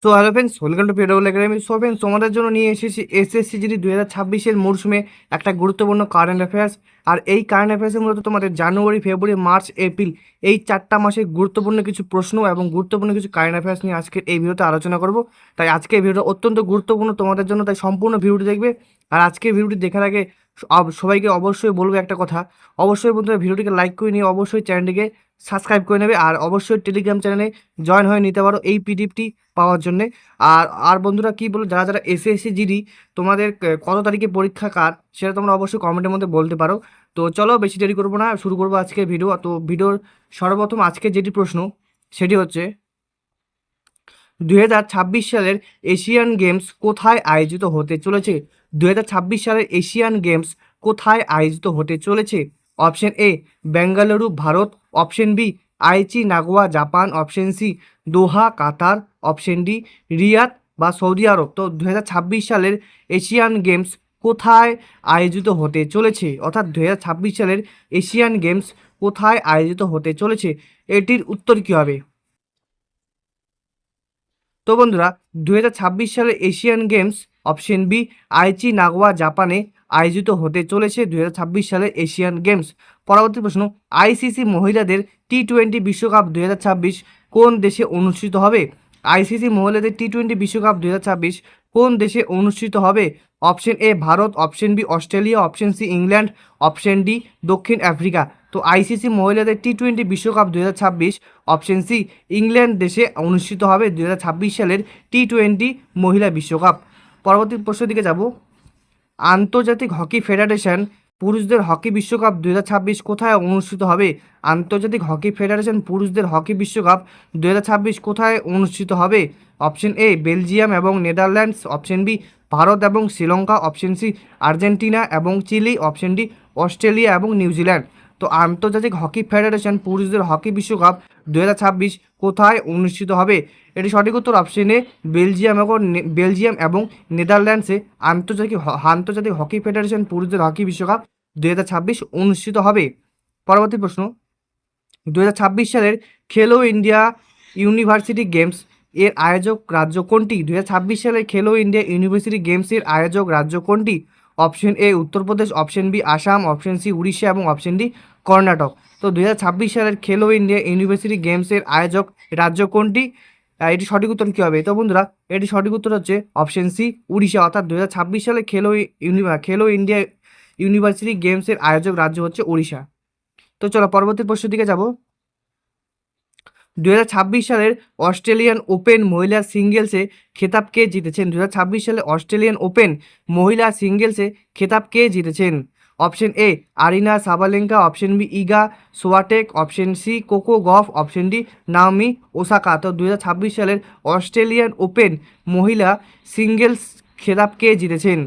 তো hello friends, welcome to PW academy. So friends, তোমাদের জন্য নিয়ে এসেছি এসএসসি জিডি 2026-এর মরশুমে একটা গুরুত্বপূর্ণ কারেন্ট অ্যাফেয়ার্স। আর এই কারেন্ট অ্যাফেয়ার্সের মূলত তোমাদের জানুয়ারি, ফেব্রুয়ারি, মার্চ, এপ্রিল এই 4টা মাসে গুরুত্বপূর্ণ কিছু প্রশ্ন এবং গুরুত্বপূর্ণ কিছু কারেন্ট অ্যাফেয়ার্স নিয়ে আজকে এই ভিডিওতে আলোচনা করব। তাই আজকে এই ভিডিওটা অত্যন্ত গুরুত্বপূর্ণ তোমাদের জন্য, তাই সম্পূর্ণ ভিডিওটি দেখবে। আর আজকে ভিডিওটি দেখার আগে সবাইকে অবশ্যই বলবো একটা কথা, অবশ্যই বন্ধুরা ভিডিওটিকে লাইক করে নিয়ে অবশ্যই চ্যানেলটিকে সাবস্ক্রাইব করে নেবে। আর অবশ্যই টেলিগ্রাম চ্যানেলে জয়েন হয়ে নিতে পারো এই পিডিএফটি পাওয়ার জন্যে। আর আর বন্ধুরা কি বলো, যারা যারা এসএসসি জিডি তোমাদের কত তারিখে পরীক্ষা কার, সেটা তোমরা অবশ্যই কমেন্টের মধ্যে বলতে পারো। তো চলো বেশি দেরি করবো না, শুরু করবো আজকের ভিডিও। তো ভিডিওর সর্বপ্রথম আজকে যেটি প্রশ্ন সেটি হচ্ছে 2026 সালের এশিয়ান গেমস কোথায় আয়োজিত হতে চলেছে? 2026 সালের এশিয়ান গেমস কোথায় আয়োজিত হতে চলেছে? Option A Bengaluru Bharat, option B Aichi Nagoya Japan, option C Doha Qatar, option D Riyadh বা সৌদি আরব। তো 2026 সালের এশিয়ান গেমস কোথায় আয়োজিত হতে চলেছে, অর্থাৎ 2026 সালের এশিয়ান গেমস কোথায় আয়োজিত হতে চলেছে? এটির উত্তর কী হবে? তো বন্ধুরা, 2026 সালের Asian Games option B Aichi Nagoya জাপানে আয়োজিত হতে চলেছে 2026 সালের এশিয়ান গেমস। পরবর্তী প্রশ্ন, আইসিসি মহিলাদের টি-20 বিশ্বকাপ 2026 কোন দেশে অনুষ্ঠিত হবে? আইসিসি মহিলাদের টি-20 বিশ্বকাপ 2026 কোন দেশে অনুষ্ঠিত হবে? Option A Bharat, option B Australia, option C England, option D দক্ষিণ আফ্রিকা। তো আইসিসি মহিলাদের টি-20 বিশ্বকাপ 2026 অপশন সি ইংল্যান্ড দেশে অনুষ্ঠিত হবে 2026 সালের টি-20 মহিলা বিশ্বকাপ। পরবর্তী প্রশ্নের দিকে যাব। আন্তর্জাতিক হকি ফেডারেশন পুরুষদের হকি বিশ্বকাপ 2026 কোথায় অনুষ্ঠিত হবে? আন্তর্জাতিক হকি ফেডারেশন পুরুষদের হকি বিশ্বকাপ 2026 কোথায় অনুষ্ঠিত হবে? অপশন এ বেলজিয়াম এবং নেদারল্যান্ডস, অপশন বি ভারত এবং শ্রীলঙ্কা, অপশন সি আর্জেন্টিনা এবং চিলি, অপশন ডি অস্ট্রেলিয়া এবং নিউজিল্যান্ড। তো আন্তর্জাতিক হকি ফেডারেশন পুরুষদের হকি বিশ্বকাপ 2026 কোথায় অনুষ্ঠিত হবে? এটি সঠিক উত্তর অপশন এ বেলজিয়াম এবং নেদারল্যান্ডসে আন্তর্জাতিক হকি ফেডারেশন পুরুষদের হকি বিশ্বকাপ 2026 অনুষ্ঠিত হবে। পরবর্তী প্রশ্ন, 2026 সালের খেলো ইন্ডিয়া ইউনিভার্সিটি গেমস এর আয়োজক রাজ্য কোনটি? 2026 সালের খেলো ইন্ডিয়া ইউনিভার্সিটি গেমসের আয়োজক রাজ্য কোনটি? Option A Uttar Pradesh, option B Assam, option C Orissa এবং অপশন ডি কর্ণাটক। তো 2026 সালের খেলো ইন্ডিয়া ইউনিভার্সিটি গেমসের আয়োজক রাজ্য কোনটি? এটি সঠিক উত্তর কী হবে? তো বন্ধুরা, এটি সঠিক উত্তর হচ্ছে অপশন সি উড়িষ্যা। অর্থাৎ 2026 সালে খেলো ইন্ডিয়া ইউনিভার্সিটি গেমসের আয়োজক রাজ্য হচ্ছে উড়িষ্যা। তো চলো পরবর্তী প্রশ্নের দিকে যাব। 2026 সালের অস্ট্রেলিয়ান ওপেন মহিলা সিঙ্গেলসে খেতাব কে জিতেছেন? 2026 সালে অস্ট্রেলিয়ান ওপেন মহিলা সিঙ্গেলসে খেতাব কে জিতেছেন? Option A Aryna Sabalenka, option B Iga Swiatek, option C Coco Gauff, option D Naomi Osaka. তো 2026 সালের অস্ট্রেলিয়ান ওপেন মহিলা সিঙ্গেলস খেতাব কে জিতেছেন?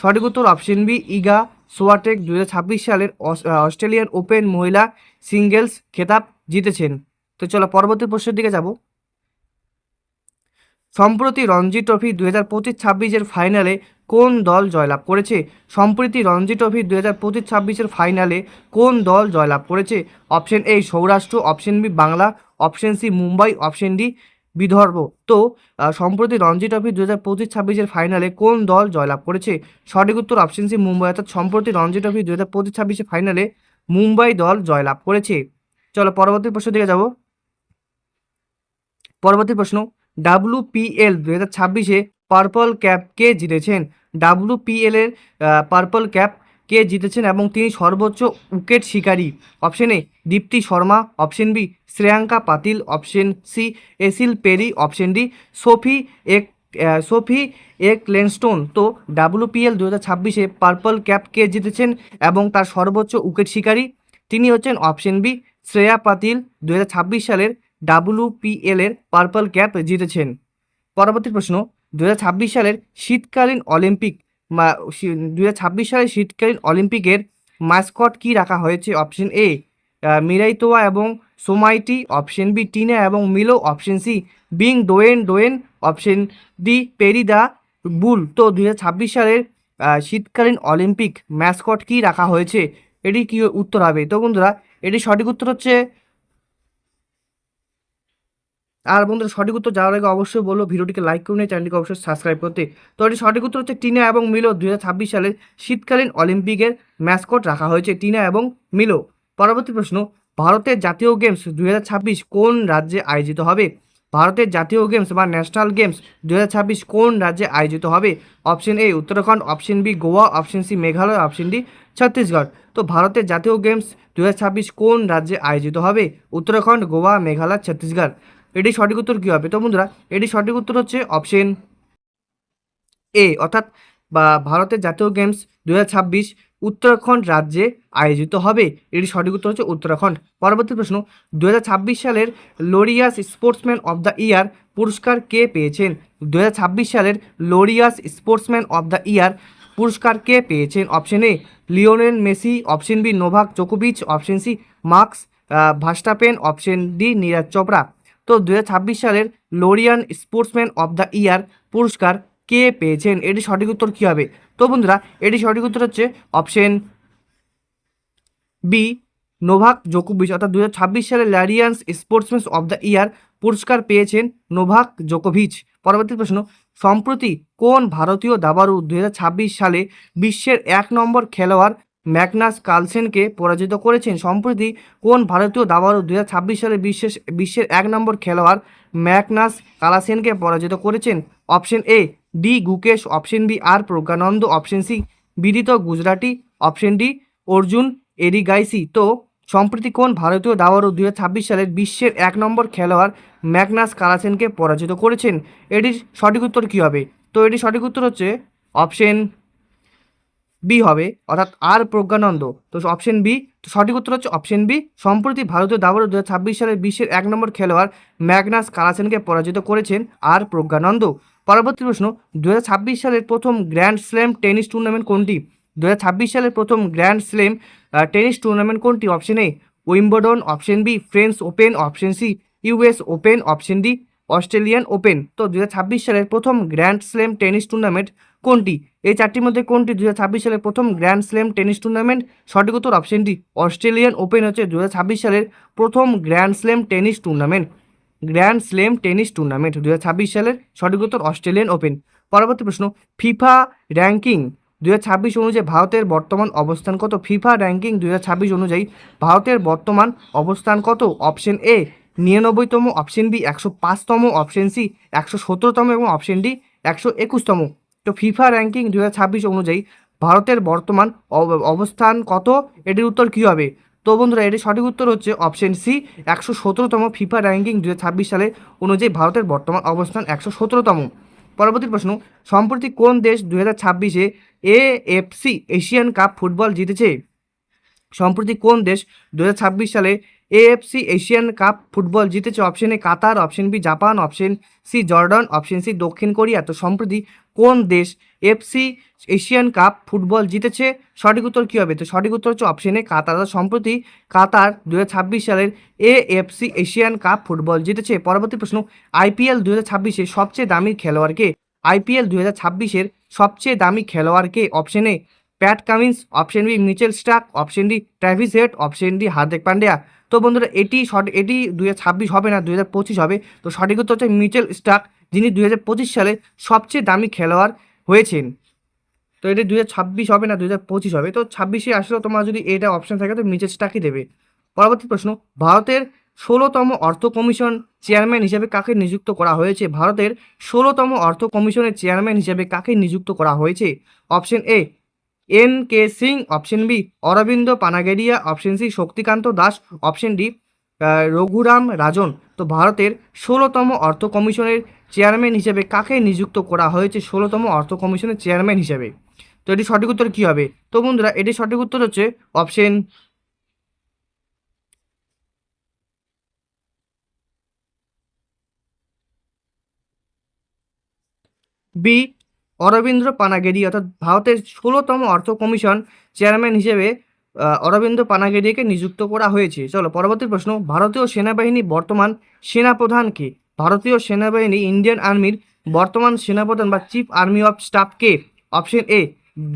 সঠিক উত্তর অপশন বি ইগা সোয়াটেক 2026 সালের অস্ট্রেলিয়ান ওপেন মহিলা সিঙ্গেলস খেতাব জিতেছেন। তো চলো পরবর্তী প্রশ্নের দিকে যাব। সম্প্রতি রঞ্জি ট্রফি 2025-26 ফাইনালে কোন দল জয়লাভ করেছে? সম্প্রতি রঞ্জি ট্রফি 2025-26 ফাইনালে কোন দল জয়লাভ করেছে? Option A Saurashtra, option B Bangla, option C Mumbai, option D Vidarbha. তো সম্প্রতি রঞ্জি ট্রফি 2025-26 ফাইনালে কোন দল জয়লাভ করেছে? সঠিক উত্তর অপশন সি মুম্বাই। অর্থাৎ সম্প্রতি রঞ্জি ট্রফি 2025-26 ফাইনালে মুম্বাই দল জয়লাভ করেছে। চলো পরবর্তী প্রশ্নের দিকে যাব। পরবর্তী প্রশ্ন, WPL 2026-এ পার্পল ক্যাপ কে জিতেছেন? WPL এর পার্পল ক্যাপ কে জিতেছেন এবং তিনি সর্বোচ্চ উইকেট শিকারী? Option A Deepti Sharma, option B Shreyanka Patil, option C এসিল পেরি, অপশন ডি সোফি এক সোফি লেনস্টোন। তো WPL 2026-এ পার্পল ক্যাপ কে জিতেছেন এবং তার সর্বোচ্চ উইকেট শিকারী? তিনি হচ্ছেন অপশন বি শ্রেয়া পাতিল। 2026 সালের WPL এর পার্পল ক্যাপ জিতেছেন। পরবর্তী প্রশ্ন, 2026 সালের শীতকালীন অলিম্পিক 2026 সালের শীতকালীন অলিম্পিকের মাস্কট কি রাখা হয়েছে? অপশন এ মিরাইতোয়া এবং সোমাইটি, অপশন বি টিনা এবং Milo, option C Bing Dwen, option D Perry the bull. তো 2026 সালের শীতকালীন অলিম্পিক ম্যাসকট কি রাখা হয়েছে? এটি কি উত্তর হবে? তো বন্ধুরা, এটি সঠিক উত্তর হচ্ছে আর বন্ধুরা সঠিক উত্তর যাওয়ার আগে অবশ্যই বলবো ভিডিওটিকে লাইক করুন, চ্যানেলটিকে অবশ্যই সাবস্ক্রাইব করতে। তো এটি সঠিক উত্তর হচ্ছে টিনা এবং মিলো 2026 সালের শীতকালীন অলিম্পিকের ম্যাসকট রাখা হয়েছে টিনা এবং মিলো। পরবর্তী প্রশ্ন, ভারতের জাতীয় গেমস 2026 কোন রাজ্যে আয়োজিত হবে? ভারতের জাতীয় গেমস বা ন্যাশনাল গেমস 2026 কোন রাজ্যে আয়োজিত হবে? Option A Uttarakhand, option B Goa, option C Meghalaya, option D Chhattisgarh. তো ভারতের জাতীয় গেমস 2026 কোন রাজ্যে আয়োজিত হবে? উত্তরাখণ্ড, গোয়া, মেঘালয়, ছত্তিশগড়। এটি সঠিক উত্তর কী হবে? তো বন্ধুরা এটি সঠিক উত্তর হচ্ছে অপশন এ, অর্থাৎ ভারতের জাতীয় গেমস 2026 উত্তরাখণ্ড রাজ্যে আয়োজিত হবে। এটি সঠিক উত্তর হচ্ছে উত্তরাখণ্ড। পরবর্তী প্রশ্ন, 2026 সালের Laureus sportsman of the year পুরস্কার কে পেয়েছেন? 2026 সালের Laureus sportsman of the year পুরস্কার কে পেয়েছেন? Option A Lionel Messi, option B Novak জোকোভিচ, option C Max Verstappen, option D Neeraj Chopra. তো 2026 সালের Laureus sportsman of the year পুরস্কার কে পেয়েছেন? এটি সঠিক উত্তর কী হবে? তো বন্ধুরা এটি সঠিক উত্তর হচ্ছে অপশন বি নোভাক জোকোভিচ, অর্থাৎ 2026 সালে ল্যারিয়ান্স স্পোর্টসম্যান অব দ্য ইয়ার পুরস্কার পেয়েছেন নোভাক জোকোভিচ। পরবর্তী প্রশ্ন, সম্প্রতি কোন ভারতীয় দাবাড়ু 2026 সালে বিশ্বের 1 নম্বর খেলোয়াড় ম্যাগনাস কার্লসেনকে পরাজিত করেছেন? সম্প্রতি কোন ভারতীয় দাবাড়ু 2026 সালে বিশ্বের 1 নম্বর খেলোয়াড় ম্যাগনাস কার্লসেনকে পরাজিত করেছেন? Option A D Gukesh, option B R Praggnanandhaa, option C Vidit Gujrathi, option D Arjun Erigaisi. তো সম্প্রতি কোন ভারতীয় দাবাড়ু 2026 সালের বিশ্বের 1 নম্বর খেলোয়াড় ম্যাগনাস কার্লসেনকে পরাজিত করেছেন? এটির সঠিক উত্তর কী হবে? তো এটি সঠিক উত্তর হচ্ছে অপশন বি হবে, অর্থাৎ আর প্রজ্ঞানন্দ। তো অপশন বি, তো সঠিক উত্তর হচ্ছে অপশন বি। সম্প্রতি ভারতীয় দাবাড়ু 2026 সালের বিশ্বের 1 নম্বর খেলোয়াড় ম্যাগনাস কার্লসেনকে পরাজিত করেছেন আর প্রজ্ঞানন্দ। পরবর্তী প্রশ্ন, 2026 সালের প্রথম গ্র্যান্ড স্ল্যাম টেনিস টুর্নামেন্ট কোনটি? 2026 সালের প্রথম গ্র্যান্ড স্ল্যাম টেনিস টুর্নামেন্ট কোনটি? Option A Wimbledon, option B French Open, option C US Open, option D Australian Open. তো 2026 সালের প্রথম গ্র্যান্ড স্ল্যাম টেনিস টুর্নামেন্ট কোনটি? এই চারটির মধ্যে কোনটি 2026 সালের প্রথম গ্র্যান্ড স্ল্যাম টেনিস টুর্নামেন্ট? সঠিক উত্তর অপশন ডি অস্ট্রেলিয়ান ওপেন হচ্ছে 2026 সালের প্রথম grand slam tennis tournament. Grand slam tennis tournament 2026 সালের সঠিক উত্তর অস্ট্রেলিয়ান ওপেন। পরবর্তী প্রশ্ন, ফিফা র্যাঙ্কিং 2026 অনুযায়ী ভারতের বর্তমান অবস্থান কত? ফিফা র্যাঙ্কিং 2026 অনুযায়ী ভারতের বর্তমান অবস্থান কত? অপশন এ 99তম, অপশন বি 105তম, অপশন সি 117তম এবং অপশন ডি 121তম। তো ফিফা র্যাঙ্কিং 2026 অনুযায়ী ভারতের বর্তমান অবস্থান কত? এটির উত্তর কী হবে? তো বন্ধুরা এটির সঠিক উত্তর হচ্ছে অপশন সি 117তম। ফিফা র্যাঙ্কিং 2026 সালে অনুযায়ী ভারতের বর্তমান অবস্থান 117তম। পরবর্তী প্রশ্ন, সম্প্রতি কোন দেশ 2026-এ এএফসি এশিয়ান কাপ ফুটবল জিতেছে? সম্প্রতি কোন দেশ 2026 সালে এএফসি এশিয়ান কাপ ফুটবল জিতেছে? Option A Qatar, option B Japan, option C Jordan, option C দক্ষিণ কোরিয়া। তো সম্প্রতি কোন দেশ এফসি এশিয়ান কাপ ফুটবল জিতেছে? সঠিক উত্তর কী হবে? তো সঠিক উত্তর হচ্ছে অপশন এ কাতার। সম্প্রতি কাতার 2026 সালের এএফসি এশিয়ান কাপ ফুটবল জিতেছে। পরবর্তী প্রশ্ন, আইপিএল 2026-এর সবচেয়ে দামি খেলোয়াড়কে? আইপিএল 2026-এর সবচেয়ে দামি খেলোয়াড়কে? Option A Pat Cummins, option B Mitchell Starc, option D Travis Head, option D Hardik Pandya. তো বন্ধুরা এটি 2026 হবে না, 2025 হবে। তো সঠিক উত্তর হচ্ছে মিচেল স্টার্ক, যিনি 2025 সালে সবচেয়ে দামি খেলোয়াড় হয়েছেন। তো এটি 2026 হবে না, 2025 হবে। তো 26-এ আসলেও তোমার যদি এটা অপশন থাকে তো মিচেল স্টার্কই দেবে। পরবর্তী প্রশ্ন, ভারতের 16তম অর্থ কমিশন চেয়ারম্যান হিসেবে কাকে নিযুক্ত করা হয়েছে? ভারতের 16তম অর্থ কমিশনের চেয়ারম্যান হিসেবে কাকে নিযুক্ত করা হয়েছে? Option A N K Singh, option B Arvind Panagariya, option C Shaktikanta Das, option D Raghuram Rajan. তো ভারতের 16তম অর্থ কমিশনের চেয়ারম্যান হিসেবে কাকে নিযুক্ত করা হয়েছে? 16তম অর্থ কমিশনের চেয়ারম্যান হিসেবে। তো এটি সঠিক উত্তর কী হবে? তো বন্ধুরা এটি সঠিক উত্তর হচ্ছে অপশন বি অরবিন্দ্র পানাগেরি, অর্থাৎ ভারতের 16তম অর্থ কমিশন চেয়ারম্যান হিসেবে অরবিন্দ পানাগেরিকে নিযুক্ত করা হয়েছে। চলো পরবর্তী প্রশ্ন, ভারতীয় সেনাবাহিনী বর্তমান সেনাপ্রধান কে? ভারতীয় সেনাবাহিনী ইন্ডিয়ান আর্মির বর্তমান সেনাপ্রধান বা চিফ আর্মি অফ স্টাফ কে? Option A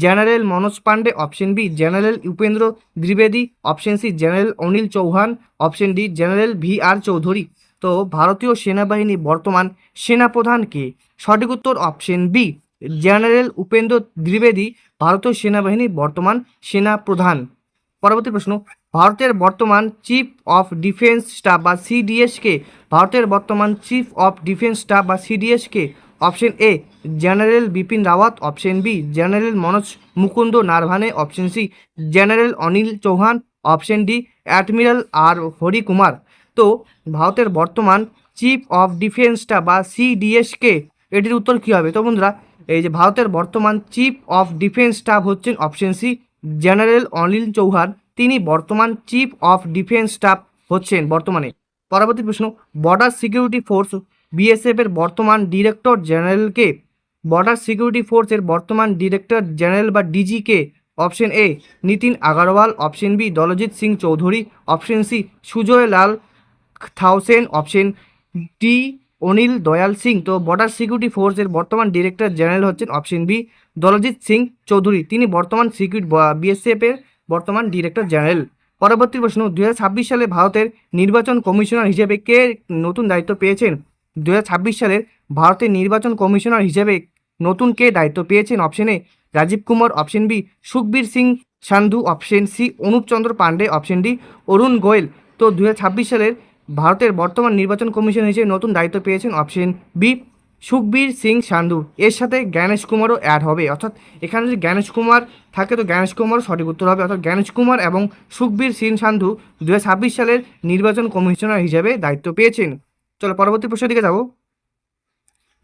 general Manoj Pande, option B general Upendra দ্বিবেদী, option C general Anil Chauhan, option D general V R Chaudhary. তো ভারতীয় সেনাবাহিনী বর্তমান সেনাপ্রধান কে? সঠিক উত্তর অপশন বি, জেনারেল উপেন্দ্র দ্বিবেদী ভারতীয় সেনাবাহিনীর বর্তমান সেনাপ্রধান। পরবর্তী প্রশ্ন, ভারতের বর্তমান চিফ অফ ডিফেন্স স্টাফ বা সিডিএস কে? ভারতের বর্তমান চিফ অফ ডিফেন্স স্টাফ বা সিডিএস কে? Option A general Bipin Rawat, option B general Manoj Mukund Naravane, option C general Anil Chauhan, option D admiral R Hari Kumar. তো ভারতের বর্তমান চিফ অফ ডিফেন্স স্টাফ বা সিডিএস কে, এটির উত্তর কী হবে? তো বন্ধুরা, এই যে ভারতের বর্তমান চিফ অফ ডিফেন্স স্টাফ হচ্ছেন option C general Anil Chauhan, তিনি বর্তমান চিফ অফ ডিফেন্স স্টাফ হচ্ছেন বর্তমানে। পরবর্তী প্রশ্ন, বর্ডার সিকিউরিটি ফোর্স বিএসএফ এর বর্তমান ডিরেক্টর জেনারেলকে? বর্ডার সিকিউরিটি ফোর্সের বর্তমান ডিরেক্টর জেনারেল বা ডিজি কে? Option A Nitin Agrawal, option B Daljit Singh Chaudhary, option C Sujoy Lal Thaosen, option D Anil Dayal Singh. তো বর্ডার সিকিউরিটি ফোর্সের বর্তমান ডিরেক্টর জেনারেল হচ্ছেন অপশন বি দলজিৎ সিং চৌধুরী, তিনি বর্তমান সিকিউরিটি বিএসএফ এর বর্তমান ডিরেক্টর জেনারেল। পরবর্তী প্রশ্ন, 2026 সালে ভারতের নির্বাচন কমিশনার হিসেবে কে নতুন দায়িত্ব পেয়েছেন? 2026 সালের ভারতের নির্বাচন কমিশনার হিসেবে নতুন কে দায়িত্ব পেয়েছেন? Option A Rajiv Kumar, option B Sukhbir Singh Sandhu, option C Anup Chandra Pandey, option D Arun Goel. তো 2026 সালের ভারতের বর্তমান নির্বাচন কমিশন হিসেবে নতুন দায়িত্ব পেয়েছেন অপশন বি সুখবীর সিং সান্ধু। এর সাথে জ্ঞানেশ কুমারও অ্যাড হবে, অর্থাৎ এখানে যদি জ্ঞানেশ কুমার থাকে তো জ্ঞানেশ কুমারও সঠিক উত্তর হবে, অর্থাৎ জ্ঞানেশ কুমার এবং সুখবীর সিং সান্ধু 2026 সালের নির্বাচন কমিশনার হিসেবে দায়িত্ব পেয়েছেন। চলো পরবর্তী প্রশ্নের দিকে যাব।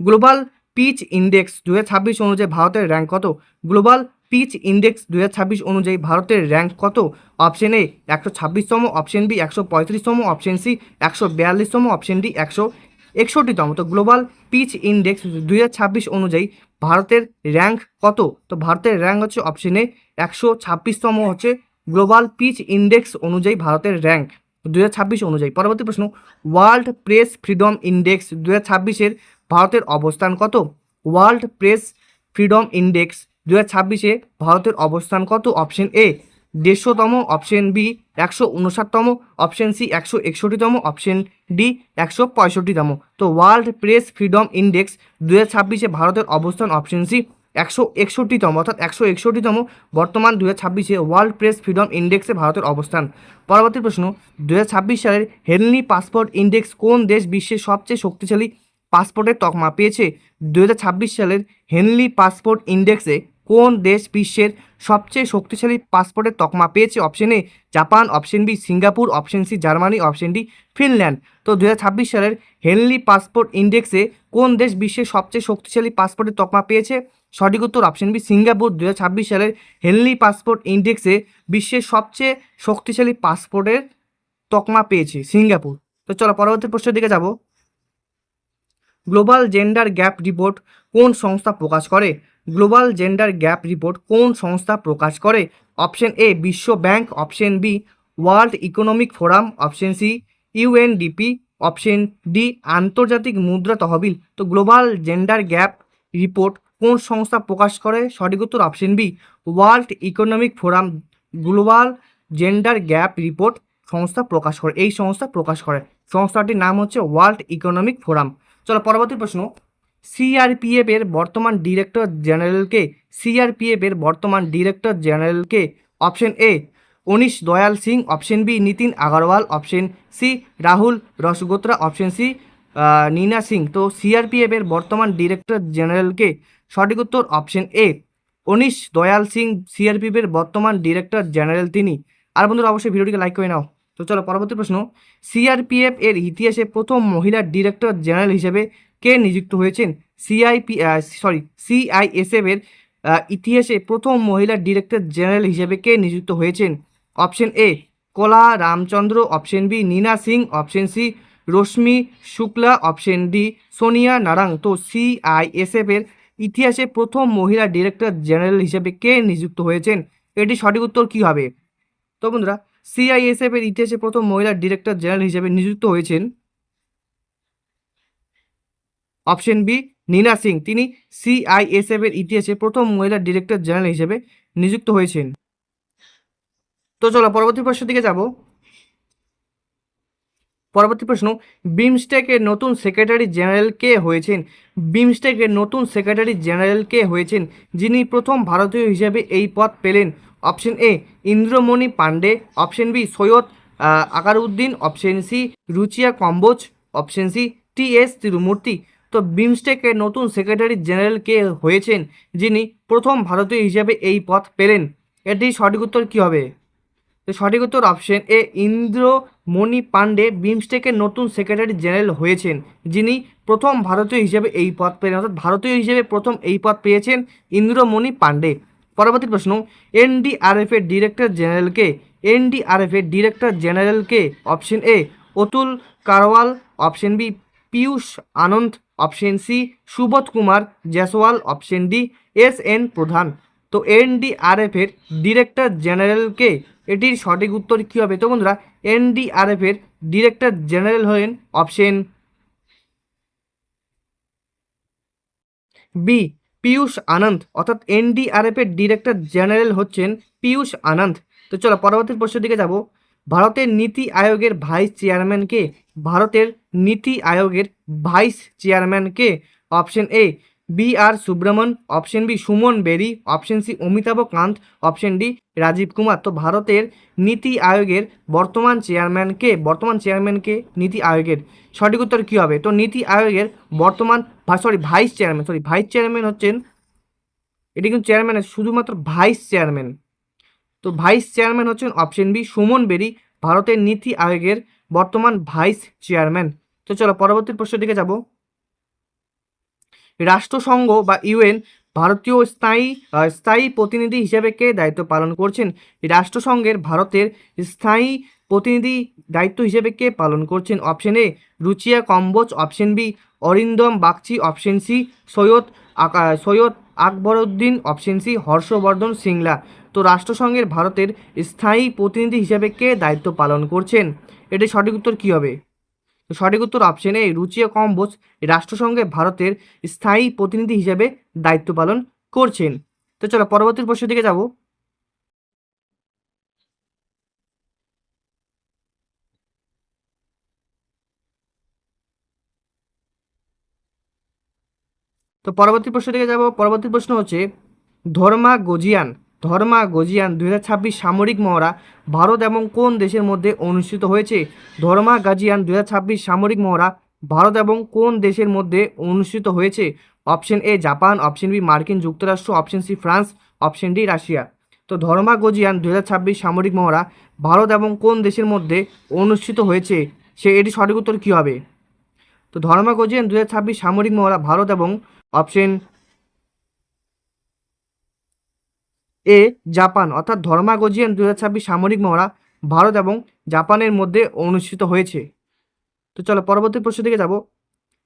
গ্লোবাল পিচ ইন্ডেক্স 2026 অনুযায়ী ভারতের র্যাঙ্ক কত? গ্লোবাল পিচ ইন্ডেক্স 2026 অনুযায়ী ভারতের র্যাঙ্ক কত? অপশন এ 126তম, অপশন বি 135তম, অপশন সি 142তম, অপশন ডি 161তম। তো গ্লোবাল পিচ ইন্ডেক্স 2026 অনুযায়ী ভারতের র্যাঙ্ক কত? তো ভারতের র্যাঙ্ক হচ্ছে অপশন এ 126তম হচ্ছে গ্লোবাল পিচ ইন্ডেক্স অনুযায়ী ভারতের র্যাঙ্ক 2026 অনুযায়ী। পরবর্তী প্রশ্ন, ওয়ার্ল্ড প্রেস ফ্রিডম ইন্ডেক্স 2026-এর ভারতের অবস্থান কত? ওয়ার্ল্ড প্রেস ফ্রিডম ইন্ডেক্স 2026-এ ভারতের অবস্থান কত? অপশন এ 150তম, অপশন বি 159তম, অপশন সি 161তম, অপশন ডি 165তম। তো ওয়ার্ল্ড প্রেস ফ্রিডম ইন্ডেক্স 2026-এ ভারতের অবস্থান অপশন সি 161তম, অর্থাৎ 161তম বর্তমান 2026-এ ওয়ার্ল্ড প্রেস ফ্রিডম ইন্ডেক্সে ভারতের অবস্থান। পরবর্তী প্রশ্ন, 2026 সালের হেনলি পাসপোর্ট ইন্ডেক্স কোন দেশ বিশ্বের সবচেয়ে শক্তিশালী পাসপোর্টের তকমা পেয়েছে? 2026 সালের হেনলি পাসপোর্ট ইন্ডেক্সে কোন দেশ বিশ্বের সবচেয়ে শক্তিশালী পাসপোর্টের তকমা পেয়েছে? Option A Japan, option B Singapore, option C Germany, option D Finland. তো 2026 সালের হেনলি পাসপোর্ট ইন্ডেক্সে কোন দেশ বিশ্বের সবচেয়ে শক্তিশালী পাসপোর্টের তকমা পেয়েছে? সঠিক উত্তর অপশন বি সিঙ্গাপুর। 2026 সালের হেনলি পাসপোর্ট ইন্ডেক্সে বিশ্বের সবচেয়ে শক্তিশালী পাসপোর্টের তকমা পেয়েছে সিঙ্গাপুর। তো চলো পরবর্তী প্রশ্নের দিকে যাব। গ্লোবাল জেন্ডার গ্যাপ রিপোর্ট কোন সংস্থা প্রকাশ করে? গ্লোবাল জেন্ডার গ্যাপ রিপোর্ট কোন সংস্থা প্রকাশ করে? অপশন এ বিশ্ব bank, option B World Economic Forum, option C UNDP, option D আন্তর্জাতিক মুদ্রা তহবিল। তো গ্লোবাল জেন্ডার গ্যাপ রিপোর্ট কোন সংস্থা প্রকাশ করে? সঠিক উত্তর option B World Economic Forum global gender gap report সংস্থা প্রকাশ করে, এই সংস্থা প্রকাশ করে। সংস্থাটির নাম হচ্ছে ওয়ার্ল্ড ইকোনমিক ফোরাম। চলো পরবর্তী প্রশ্ন, সিআরপিএফ এর বর্তমান ডিরেক্টর জেনারেলকে? সিআরপিএফ এর বর্তমান ডিরেক্টর জেনারেলকে? Option A Anish Dayal Singh, option B Nitin Agrawal, option C Rahul Rasgotra, option C Nina Singh. তো সিআরপিএফ এর বর্তমান ডিরেক্টর জেনারেলকে? সঠিক উত্তর option A Anish Dayal Singh CRPF এর বর্তমান ডিরেক্টর জেনারেল তিনি। আর বন্ধুরা অবশ্যই ভিডিওটিকে লাইক করে নাও। তো চলো পরবর্তী প্রশ্ন, সিআরপিএফ এর ইতিহাসে প্রথম মহিলা ডিরেক্টর জেনারেল হিসেবে কে নিযুক্ত হয়েছেন? সিআইএসএফ এর ইতিহাসে প্রথম মহিলা ডিরেক্টর জেনারেল হিসেবে কে নিযুক্ত হয়েছেন? Option A Kala Ramachandra, option B Nina Singh, option C Rashmi Shukla, option D Sonia Narang. তো সিআইএসএফ এর ইতিহাসে প্রথম মহিলা ডিরেক্টর জেনারেল হিসেবে কে নিযুক্ত হয়েছেন? এটি সঠিক উত্তর কী হবে? তো বন্ধুরা, সিআইএসএফ এর ইতিহাসে প্রথম মহিলা ডিরেক্টর জেনারেল হিসেবে নিযুক্ত হয়েছেন অপশন বি নীনা সিং, তিনি সিআইএসএফ এর ইতিহাসে প্রথম মহিলা ডিরেক্টর জেনারেল হিসেবে নিযুক্ত হয়েছেন। তো চলো পরবর্তী প্রশ্নের দিকে যাব। পরবর্তী প্রশ্ন, বিমস্টেকের নতুন সেক্রেটারি জেনারেল কে হয়েছেন? বিমস্টেকের নতুন সেক্রেটারি জেনারেল কে হয়েছেন যিনি প্রথম ভারতীয় হিসেবে এই পদ পেলেন? Option A Indramani Pandey, option B Syed Akbaruddin, option C Ruchira Kamboj, option C T.S.. তিরুমূর্তি। তো বিমস্টেকের নতুন সেক্রেটারি জেনারেল কে হয়েছেন যিনি প্রথম ভারতীয় হিসেবে এই পদ পেলেন? এটির সঠিক উত্তর কী হবে? তো সঠিক উত্তর অপশন এ ইন্দ্রমণি পাণ্ডে বিমস্টেকের নতুন সেক্রেটারি জেনারেল হয়েছেন যিনি প্রথম ভারতীয় হিসেবে এই পদ পেলেন, অর্থাৎ ভারতীয় হিসেবে প্রথম এই পদ পেয়েছেন ইন্দ্রমণি পাণ্ডে। পরবর্তী প্রশ্ন, এনডিআরএফ এর ডিরেক্টর জেনারেলকে? এনডিআরএফ এর ডিরেক্টর জেনারেলকে? Option A Atul Karwal, option B Piyush Anand, option C Subodh Kumar Jaiswal, option D S N. Pradhan. তো এনডিআরএফ এর ডিরেক্টর জেনারেলকে? এটির সঠিক উত্তর কী হবে? তো বন্ধুরা, এনডিআরএফ এর ডিরেক্টর জেনারেল হলেন অপশন বি পীয়ূষ আনন্দ, অর্থাৎ এনডিআরএফ এর ডিরেক্টর জেনারেল হচ্ছেন পীয়ূষ আনন্দ। তো চলো পরবর্তী প্রশ্নের দিকে যাব। ভারতের নীতি আয়োগের ভাইস চেয়ারম্যান কে? ভারতের নীতি আয়োগের ভাইস চেয়ারম্যান কে? Option A B R. Subraman, option B Suman Bery, option C Amitabh Kant, option D Rajiv Kumar. তো ভারতের নীতি আয়োগের বর্তমান চেয়ারম্যান কে? বর্তমান চেয়ারম্যান কে নীতি আয়োগের? সঠিক উত্তর কী হবে? তো নীতি আয়োগের বর্তমান ভাইস চেয়ারম্যান হচ্ছেন, এটি কিন্তু চেয়ারম্যানের শুধুমাত্র ভাইস চেয়ারম্যান। তো ভাইস চেয়ারম্যান হচ্ছেন অপশন বি সুমন বেরি, ভারতের নীতি আয়োগের বর্তমান ভাইস চেয়ারম্যান। তো চলো পরবর্তী প্রশ্নের দিকে যাব। রাষ্ট্রসংঘ বা ইউএন ভারতীয় স্থায়ী প্রতিনিধি হিসেবে কে দায়িত্ব পালন করছেন? রাষ্ট্রসংঘের ভারতের স্থায়ী প্রতিনিধি দায়িত্ব হিসেবে কে পালন করছেন? Option A Ruchira Kamboj, option B Arindam Bagchi, option C Syed Akbaruddin, option C Harshvardhan Shringla. তো রাষ্ট্রসংঘের ভারতের স্থায়ী প্রতিনিধি হিসেবে কে দায়িত্ব পালন করছেন? এটির সঠিক উত্তর কী হবে? সঠিক উত্তর অপশন এ রুচিয়া কম্বোজ রাষ্ট্রসংঘে ভারতের স্থায়ী প্রতিনিধি হিসেবে দায়িত্ব পালন করছেন। তো চলো পরবর্তী প্রশ্নের দিকে যাব। তো পরবর্তী প্রশ্নের দিকে যাব। পরবর্তী প্রশ্ন হচ্ছে, ধর্মা গজিয়ান ধর্মা গজিয়ান 2026 সামরিক মহড়া ভারত এবং কোন দেশের মধ্যে অনুষ্ঠিত হয়েছে? ধর্মা গাজিয়ান 2026 সামরিক মহড়া ভারত এবং কোন দেশের মধ্যে অনুষ্ঠিত হয়েছে? Option A Japan, option B মার্কিন যুক্তরাষ্ট্র, option C France, option D Russia. তো ধর্মা গজিয়ান 2026 সামরিক মহড়া ভারত এবং কোন দেশের মধ্যে অনুষ্ঠিত হয়েছে, এটি সঠিক উত্তর কী হবে? তো ধর্মা গজিয়ান 2026 সামরিক মহড়া ভারত এবং অপশন এ জাপান, অর্থাৎ ধর্মা গজিয়ান 2026 সামরিক মহড়া ভারত এবং জাপানের মধ্যে অনুষ্ঠিত হয়েছে। তো চলো পরবর্তী প্রশ্ন দিকে যাব।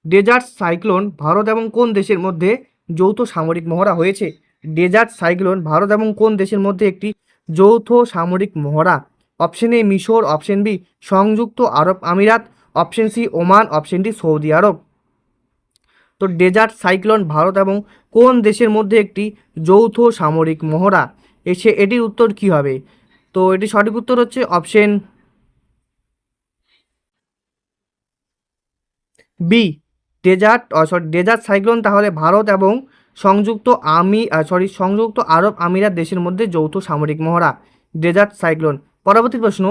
ডেজার্ট সাইক্লোন ভারত এবং কোন দেশের মধ্যে যৌথ সামরিক মহড়া হয়েছে? ডেজার্ট সাইক্লোন ভারত এবং কোন দেশের মধ্যে একটি যৌথ সামরিক মহড়া? অপশন এ মিশর, অপশন বি সংযুক্ত আরব আমিরাত, option C Oman, option D সৌদি আরব। তো ডেজার্ট সাইক্লোন ভারত এবং কোন দেশের মধ্যে একটি যৌথ সামরিক মহড়া, এটির উত্তর কী হবে? তো এটি সঠিক উত্তর হচ্ছে অপশন বি ডেজার্ট সাইক্লোন তাহলে ভারত এবং সংযুক্ত আরব আমিরাত দেশের মধ্যে যৌথ সামরিক মহড়া ডেজার্ট সাইক্লোন। পরবর্তী প্রশ্ন,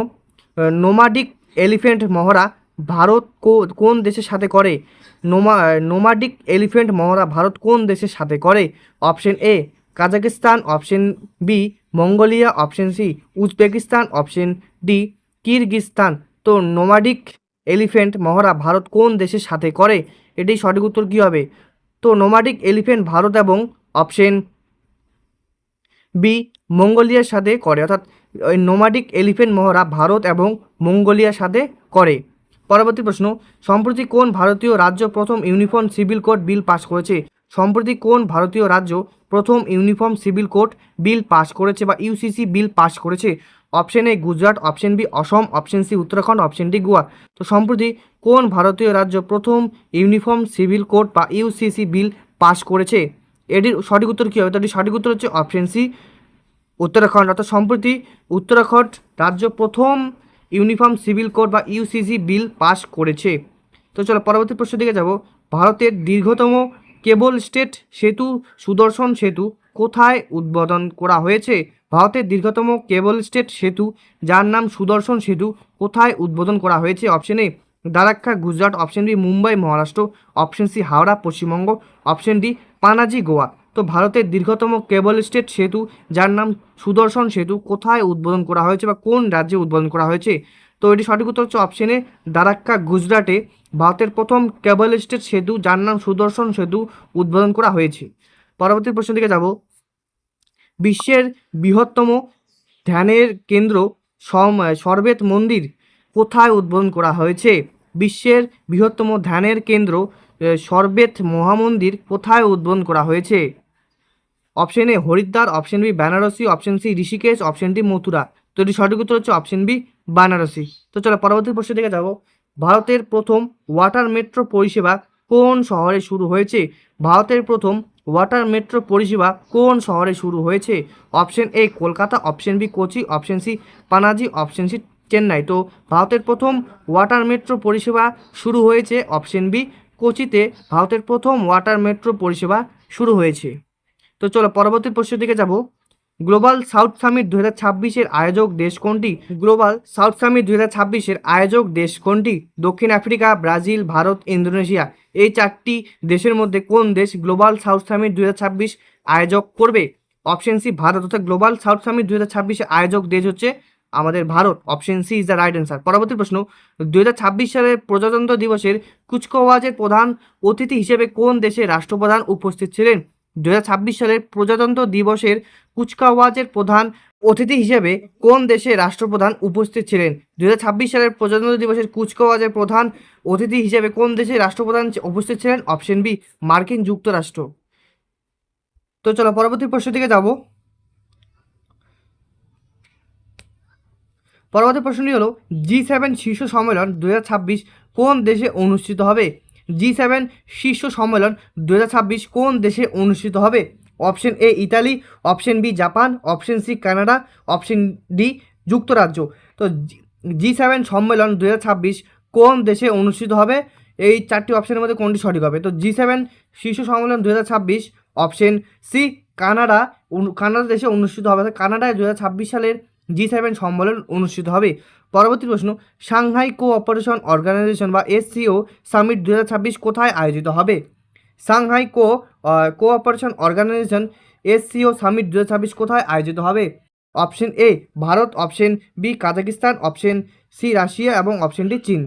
নোমাডিক এলিফ্যান্ট মহড়া ভারত কোন দেশের সাথে করে? নোমাডিক এলিফ্যান্ট মহড়া ভারত কোন দেশের সাথে করে? Option A Kazakhstan, option B Mongolia, option C Uzbekistan, option D Kyrgyzstan. তো নোমাডিক এলিফ্যান্ট মহড়া ভারত কোন দেশের সাথে করে, এটি সঠিক উত্তর কী হবে? তো নোমাডিক এলিফ্যান্ট ভারত এবং অপশন বি মঙ্গোলিয়ার সাথে করে, অর্থাৎ ওই নোমাডিক এলিফ্যান্ট মহড়া ভারত এবং মঙ্গোলিয়ার সাথে করে। পরবর্তী প্রশ্ন, সম্প্রতি কোন ভারতীয় রাজ্য প্রথম uniform civil code bill pass করেছে? সম্প্রতি কোন ভারতীয় রাজ্য প্রথম uniform civil code bill pass করেছে বা ইউসিসি বিল পাস করেছে? Option A Gujarat, option B Assam, option C Uttarakhand, option D Goa. তো সম্প্রতি কোন ভারতীয় রাজ্য প্রথম ইউনিফর্ম সিভিল কোড বা ইউসিসি বিল পাস করেছে? এটির সঠিক উত্তর কী হবে? তো এটির সঠিক উত্তর হচ্ছে অপশন সি উত্তরাখণ্ড। অর্থাৎ সম্প্রতি উত্তরাখণ্ড রাজ্য প্রথম ইউনিফর্ম সিভিল কোড বা ইউসিসি বিল পাস করেছে? তো চলো পরবর্তী প্রশ্নের দিকে যাব। ভারতের দীর্ঘতম কেবল স্টেট সেতু সুদর্শন সেতু কোথায় উদ্বোধন করা হয়েছে? ভারতের দীর্ঘতম কেবল স্টেট সেতু যার নাম সুদর্শন সেতু কোথায় উদ্বোধন করা হয়েছে? Option A Dwarka Gujarat, option B Mumbai Maharashtra, option C Howrah Paschimbanga, option D Panaji Goa. তো ভারতের দীর্ঘতম কেবল স্টেট সেতু যার নাম সুদর্শন সেতু কোথায় উদ্বোধন করা হয়েছে বা কোন রাজ্যে উদ্বোধন করা হয়েছে? তো এটি সঠিক উত্তর হচ্ছে অপশন এ দারাক্কা গুজরাটে ভারতের প্রথম কেবল স্টেট সেতু যার নাম সুদর্শন সেতু উদ্বোধন করা হয়েছে। পরবর্তী প্রশ্নের দিকে যাব। বিশ্বের বৃহত্তম ধ্যানের কেন্দ্র সরবেত মন্দির কোথায় উদ্বোধন করা হয়েছে? বিশ্বের বৃহত্তম ধ্যানের কেন্দ্র সরবেত মহামন্দির কোথায় উদ্বোধন করা হয়েছে? Option A Haridwar, option B Benarasi, option C Rishikesh, option D Mathura. তো এটি সঠিক উত্তর হচ্ছে অপশন বি বানারসি। তো চলো পরবর্তী প্রশ্নের দিকে যাব। ভারতের প্রথম ওয়াটার মেট্রো পরিষেবা কোন শহরে শুরু হয়েছে? ভারতের প্রথম ওয়াটার মেট্রো পরিষেবা কোন শহরে শুরু হয়েছে? Option A Kolkata, option B Kochi, option C Panaji, option C Chennai. তো ভারতের প্রথম ওয়াটার মেট্রো পরিষেবা শুরু হয়েছে অপশন বি কোচিতে। ভারতের প্রথম ওয়াটার মেট্রো পরিষেবা শুরু হয়েছে। তো চলো পরবর্তী প্রশ্নের দিকে যাব। গ্লোবাল সাউথ সামিট 2026-এর আয়োজক দেশ কোনটি? গ্লোবাল সাউথ সামিট 2026-এর আয়োজক দেশ কোনটি? দক্ষিণ আফ্রিকা, ব্রাজিল, ভারত, ইন্দোনেশিয়া। এই চারটি দেশের মধ্যে কোন দেশ গ্লোবাল সাউথ সামিট 2026 আয়োজক করবে? অপশন সি ভারত, অর্থাৎ গ্লোবাল সাউথ সামিট 2026-এর আয়োজক দেশ হচ্ছে আমাদের Bharat. Option C is the right answer. পরবর্তী প্রশ্ন। 2026 সালের প্রজাতন্ত্র দিবসের কুচকাওয়াজের প্রধান অতিথি হিসেবে কোন দেশের রাষ্ট্রপ্রধান উপস্থিত ছিলেন? 2026 সালের প্রজাতন্ত্র দিবসের কুচকাওয়াজের প্রধান অতিথি হিসেবে কোন দেশের রাষ্ট্রপ্রধান উপস্থিত ছিলেন? 2026 সালের প্রজাতন্ত্র দিবসের কুচকাওয়াজের প্রধান অতিথি হিসেবে কোন দেশের রাষ্ট্রপ্রধান উপস্থিত ছিলেন? অপশন বি মার্কিন যুক্তরাষ্ট্র। তো চলো পরবর্তী প্রশ্নের দিকে যাব। পরবর্তী প্রশ্নটি হলো G7 শীর্ষ সম্মেলন 2026 কোন দেশে অনুষ্ঠিত হবে? G7 শীর্ষ সম্মেলন 2026 কোন দেশে অনুষ্ঠিত হবে? Option A Italy, option B Japan, option C Canada, option D যুক্তরাজ্য। তো G7 সম্মেলন 2026 কোন দেশে অনুষ্ঠিত হবে? এই চারটি অপশনের মধ্যে কোনটি সঠিক হবে? তো G7 শীর্ষ সম্মেলন 2026 অপশন সি কানাডা, কানাডা দেশে অনুষ্ঠিত হবে। কানাডায় 2026 সালের G7 সম্মেলন অনুষ্ঠিত হবে। পরবর্তী প্রশ্ন। সাংহাই কোঅপারেশন অর্গানাইজেশন বা SCO সামিট 2026 কোথায় আয়োজিত হবে? Shanghai cooperation organisation SCO summit 2026 কোথায় আয়োজিত হবে? Option A Bharat, option B Kazakhstan, option C Russia এবং অপশন ডি চীন।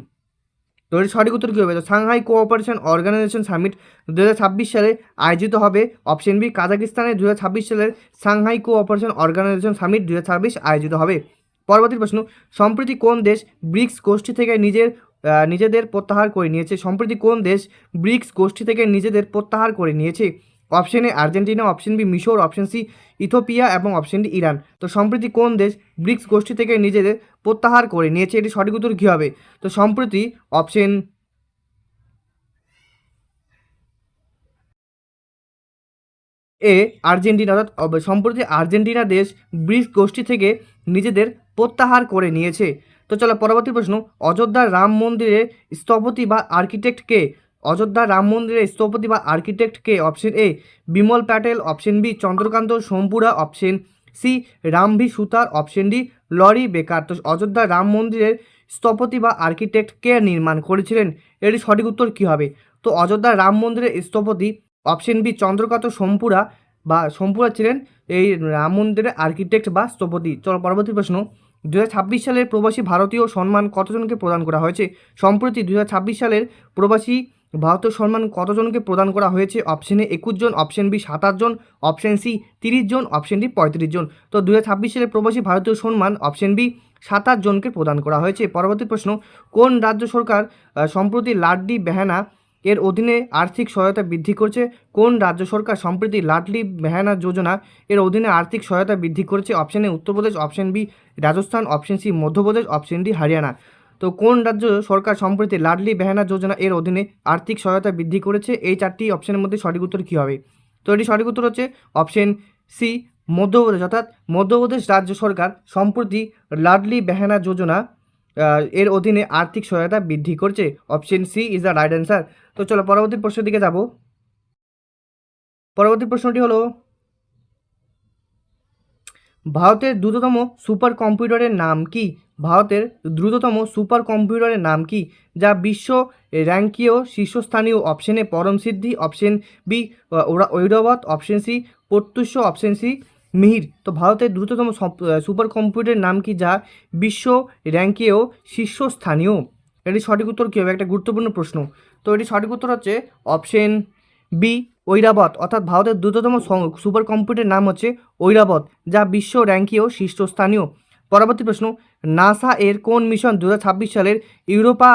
তো এর সঠিক উত্তর কী হবে? তো সাংহাই কোঅপারেশন অর্গানাইজেশন সামিট 2026 সালে আয়োজিত হবে। অপশন বি কাজাকিস্তানে 2026 সালের সাংহাই কোঅপারেশন অর্গানাইজেশন সামিট 2026 আয়োজিত হবে। পরবর্তী প্রশ্ন। সম্প্রতি কোন দেশ ব্রিক্স গোষ্ঠী থেকে নিজেদের প্রত্যাহার করে নিয়েছে? সম্প্রতি কোন দেশ ব্রিক্স গোষ্ঠী থেকে নিজেদের প্রত্যাহার করে নিয়েছে? Option A Argentina, option B মিশর, অপশন সি ইথিওপিয়া এবং অপশন ডি ইরান। তো সম্প্রতি কোন দেশ ব্রিক্স গোষ্ঠী থেকে নিজেদের প্রত্যাহার করে নিয়েছে? এটি সঠিক উত্তর কী হবে? তো সম্প্রতি অপশন এ আর্জেন্টিনা, অর্থাৎ সম্প্রতি আর্জেন্টিনা দেশ ব্রিক্স গোষ্ঠী থেকে নিজেদের প্রত্যাহার করে নিয়েছে। তো চলো পরবর্তী প্রশ্ন। অযোধ্যার রাম মন্দিরের স্থপতি বা আর্কিটেক্ট কে? অযোধ্যার রাম মন্দিরের স্থপতি বা আর্কিটেক্ট কে? Option A Bimal Patel, option B Chandrakant Sompura, option C Ram V Sutar, option D lorry বেকার। তো অযোধ্যার রাম মন্দিরের স্থপতি বা আর্কিটেক্ট কে নির্মাণ করেছিলেন? এটি সঠিক উত্তর কী হবে? তো অযোধ্যার রাম মন্দিরের স্থপতি অপশন বি চন্দ্রকান্ত সোমপুরা ছিলেন এই রাম মন্দিরের আর্কিটেক্ট বা স্থপতি। চলো পরবর্তী প্রশ্ন। 2026 সালের প্রবাসী ভারতীয় সম্মান কতজনকে প্রদান করা হয়েছে? সম্প্রতি 2026 সালের প্রবাসী ভারতীয় সম্মান কতজনকে প্রদান করা হয়েছে? অপশন এ 21 জন, অপশন বি 27 জন, অপশন সি 30 জন, অপশন ডি 35 জন। তো 2026 সালের প্রবাসী ভারতীয় সম্মান অপশন বি 27 জনকে প্রদান করা হয়েছে। পরবর্তী প্রশ্ন। কোন রাজ্য সরকার সম্প্রতি লাডলি বেহানা এর অধীনে আর্থিক সহায়তা বৃদ্ধি করছে? কোন রাজ্য সরকার সম্প্রতি লাডলি বেহানা যোজনা এর অধীনে আর্থিক সহায়তা বৃদ্ধি করেছে? Option A Uttar Pradesh, option B Rajasthan, option C Madhya Pradesh, option D Haryana. তো কোন রাজ্য সরকার সম্প্রতি লাডলি বেহানা যোজনা এর অধীনে আর্থিক সহায়তা বৃদ্ধি করেছে? এই চারটি অপশনের মধ্যে সঠিক উত্তর কী হবে? তো এটি সঠিক উত্তর হচ্ছে অপশন সি মধ্যপ্রদেশ, অর্থাৎ মধ্যপ্রদেশ রাজ্য সরকার সম্প্রতি লাডলি বেহানা যোজনা এর অধীনে আর্থিক সহায়তা বৃদ্ধি করছে। Option C is the right answer. তো চলো পরবর্তী প্রশ্নের দিকে যাব। পরবর্তী প্রশ্নটি হলো, ভারতের দ্রুততম সুপার কম্পিউটারের নাম কি? ভারতের দ্রুততম সুপার কম্পিউটারের নাম কি, যা বিশ্ব র্যাঙ্কীয় শীর্ষস্থানীয়? Option A Param Siddhi, option B Airavat, option C Pratyush, option C Mihir. তো ভারতের দ্রুততম সুপার কম্পিউটারের নাম কি, যা বিশ্ব র্যাঙ্কীয় শীর্ষস্থানীয়? এটি সঠিক উত্তর কী হবে? একটা গুরুত্বপূর্ণ প্রশ্ন। তো এটি সঠিক উত্তর হচ্ছে অপশন বি ঐরাবত। অর্থাৎ ভারতের দ্রুততম সুপার কম্পিউটারের নাম হচ্ছে ঐরাবত, যা বিশ্ব র্যাঙ্কীয় শীর্ষস্থানীয়। পরবর্তী প্রশ্ন, নাসা এর কোন মিশন 2026 সালের ইউরোপা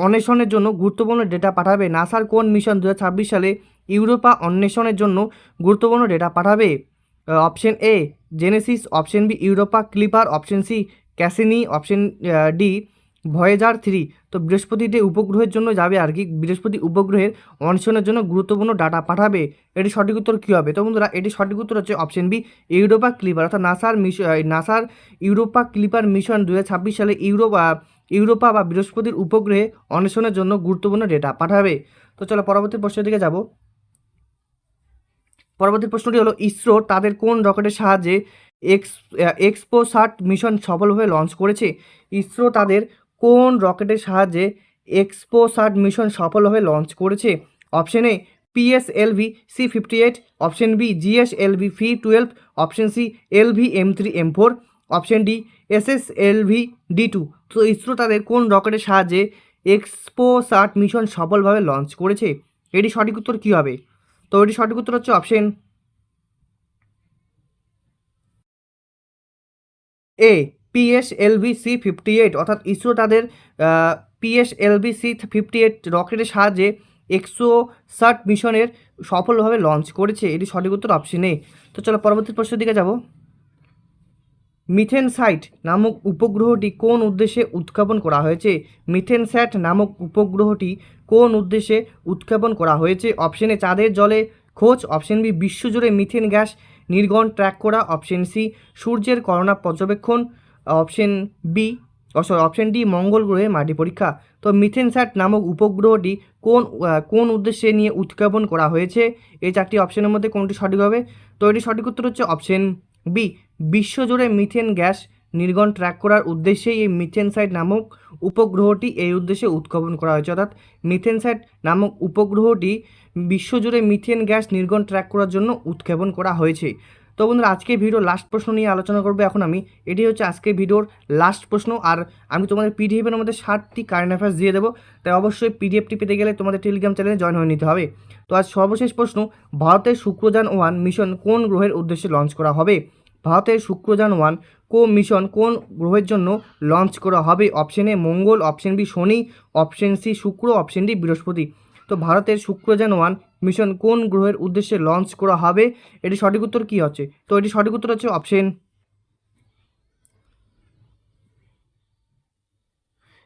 অন্বেষণের জন্য গুরুত্বপূর্ণ ডেটা পাঠাবে? নাসার কোন মিশন 2026 সালে ইউরোপা অন্বেষণের জন্য গুরুত্বপূর্ণ ডেটা পাঠাবে? Option A Genesis, option B Europa Clipper, option C Cassini, option D Voyager 3। তো বৃহস্পতিতে উপগ্রহের জন্য যাবে আর কি, বৃহস্পতি উপগ্রহের অন্বেষণের জন্য গুরুত্বপূর্ণ ডাটা পাঠাবে। এটি সঠিক উত্তর কী হবে? তো বন্ধুরা এটি সঠিক উত্তর হচ্ছে অপশন বি ইউরোপা ক্লিপার। অর্থাৎ নাসার ইউরোপা ক্লিপার মিশন 2026 সালে ইউরোপা বা বৃহস্পতির উপগ্রহে অন্বেষণের জন্য গুরুত্বপূর্ণ ডেটা পাঠাবে। তো চলো পরবর্তী প্রশ্নের দিকে যাব। পরবর্তী প্রশ্নটি হলো, ইসরো তাদের কোন রকেটের সাহায্যে এক্সপোসাট মিশন সফলভাবে লঞ্চ করেছে? ইসরো তাদের কোন রকেটের সাহায্যে এক্সপোসাট মিশন সফলভাবে লঞ্চ করেছে? Option A PSLV C58, option B GSLV V12, option C LV M3 M4, option D SSLV D2। তো ইসরো তাদের কোন রকেটের সাহায্যে এক্সপোসাট মিশন সফলভাবে লঞ্চ করেছে? এটি সঠিক উত্তর কী হবে? তো এটি সঠিক উত্তর হচ্ছে অপশন এ PSLV C58। অর্থাৎ ইসরো তাদের PSLV C58 রকেটের সাহায্যে 160 মিশনের সফলভাবে লঞ্চ করেছে। এটি সঠিক উত্তর অপশন এ। তো চলো পরবর্তী প্রশ্নের দিকে যাব। মিথেনসাইট নামক উপগ্রহটি কোন উদ্দেশ্যে উৎক্ষেপণ করা হয়েছে? মিথেনস্যাট নামক উপগ্রহটি কোন উদ্দেশ্যে উৎক্ষেপণ করা হয়েছে? অপশন এ চাঁদের জলে খোঁজ, অপশন বি বিশ্বজুড়ে মিথেন গ্যাস নির্গমন ট্র্যাক করা, অপশন সি সূর্যের করোনা পর্যবেক্ষণ, অপশন বি অপশন ডি মঙ্গল গ্রহে মাটি পরীক্ষা। তো মিথেনস্যাট নামক উপগ্রহটি কোন উদ্দেশ্যে নিয়ে উৎক্ষেপণ করা হয়েছে? এই চারটি অপশনের মধ্যে কোনটি সঠিক হবে? তো এটি সঠিক উত্তর হচ্ছে অপশন বি বিশ্বজুড়ে মিথেন গ্যাস নির্গমন ট্র্যাক করার উদ্দেশ্যেই এই মিথেনসাইট নামক উপগ্রহটি এই উদ্দেশ্যে উৎক্ষেপণ করা হয়েছে। অর্থাৎ মিথেনসাইট নামক উপগ্রহটি বিশ্বজুড়ে মিথেন গ্যাস নির্গমন ট্র্যাক করার জন্য উৎক্ষেপণ করা হয়েছে। তো বন্ধুরা আজকের ভিডিওর লাস্ট প্রশ্ন নিয়ে আলোচনা করবো এখন আমি। এটি হচ্ছে আজকের ভিডিওর লাস্ট প্রশ্ন। আর আমি তোমাদের পিডিএফের মধ্যে 60টি কারেন্ট অ্যাফেয়ার্স দিয়ে দেবো, তাই অবশ্যই পিডিএফটি পেতে গেলে তোমাদের টেলিগ্রাম চ্যানেলে জয়েন হয়ে নিতে হবে। তো আজ সর্বশেষ প্রশ্ন, ভারতের শুক্রযান 1 মিশন কোন গ্রহের উদ্দেশ্যে লঞ্চ করা হবে? ভারতের শুক্রযান 1 মিশন কোন গ্রহের জন্য লঞ্চ করা হবে? Option A Mangal, option B Shani, option C Shukra, option D Brihaspati. তো ভারতের শুক্রযান 1 মিশন কোন গ্রহের উদ্দেশ্যে লঞ্চ করা হবে? এটি সঠিক উত্তর কী হচ্ছে? তো এটি সঠিক উত্তর হচ্ছে অপশন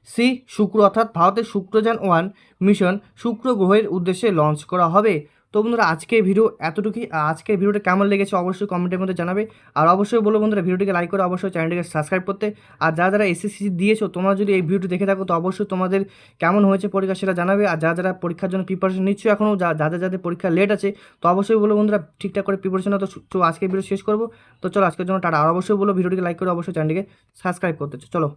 সি শুক্র। অর্থাৎ ভারতের শুক্রযান 1 মিশন শুক্র গ্রহের উদ্দেশ্যে লঞ্চ করা হবে। তো বন্ধুরা আজকের ভিডিও এতটুকুই। আজকের ভিডিওটা কেমন লেগেছে অবশ্যই কমেন্টের মধ্যে জানাবে। আর অবশ্যই বলো বন্ধুরা ভিডিওটিকে লাইক করে অবশ্যই চ্যানেলটিকে সাবস্ক্রাইব করতে। আর যারা যারা এসএসসি দিয়েছো তোমরা যদি এই ভিডিওটি দেখে থাকো তো অবশ্যই তোমাদের কেমন হয়েছে পরীক্ষা সেটা জানাবে। আর যারা যারা পরীক্ষার জন্য প্রিপারেশন নিচ্ছ এখনও, যাদের পরীক্ষা লেট আছে তো অবশ্যই বলো বন্ধুরা ঠিকঠাক করে প্রিপারেশন হতো। তো আজকের ভিডিও শেষ করবো। তো চলো আজকের জন্য টাটা। আর অবশ্যই বলো ভিডিওটিকে লাইক করে অবশ্যই চ্যানেলটিকে সাবস্ক্রাইব করতে। চলো।